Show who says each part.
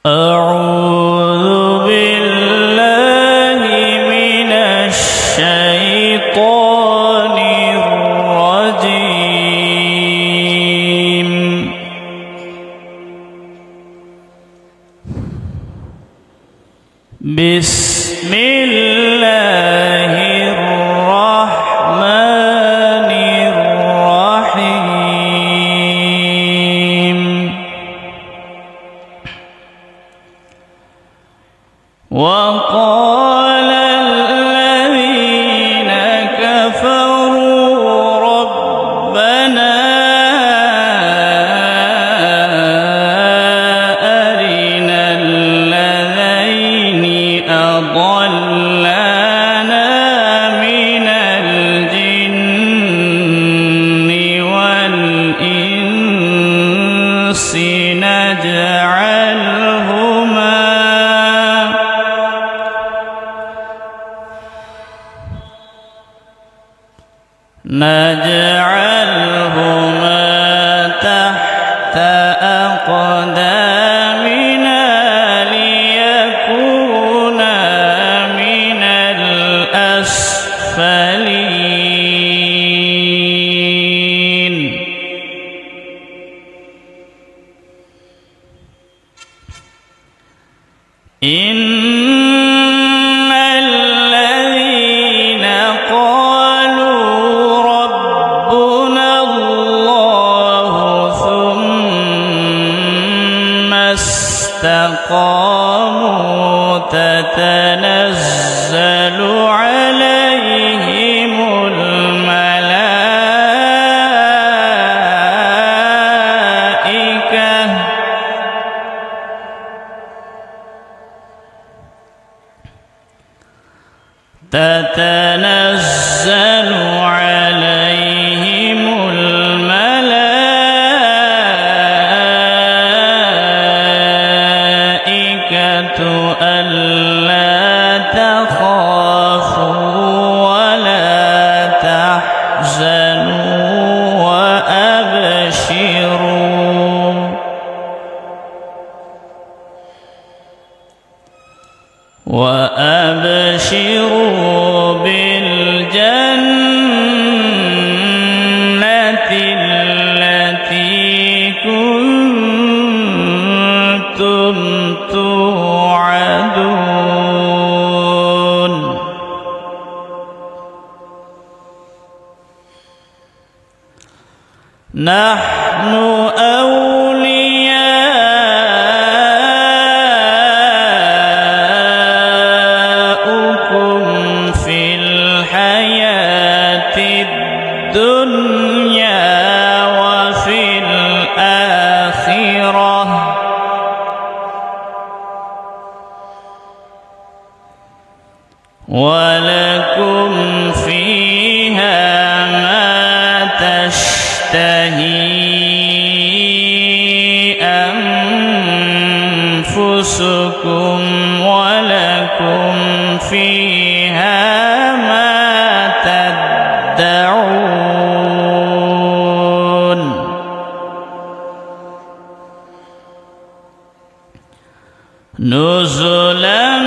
Speaker 1: أعوذ بالله من الشيطان الرجيم. بسم الله الرحمن الرحيم. وقال الذين كفروا ربنا أرنا الذين أضلانا من الجن والإنس نجعلهما تحت أقدامنا ليكونا من الأسفلين. إن الذين قالوا ربنا الله ثم استقاموا تتنزل عليهم الملائكة ألا تخافوا ولا تحزنوا وأبشروا بالجنة التي كنتم توعدون. نحن أولياؤكم في الحياة الدنيا وفي الآخرة ولكم فيها ما تشتهي أنفسكم ولكم فيها ما تدعون. نزلا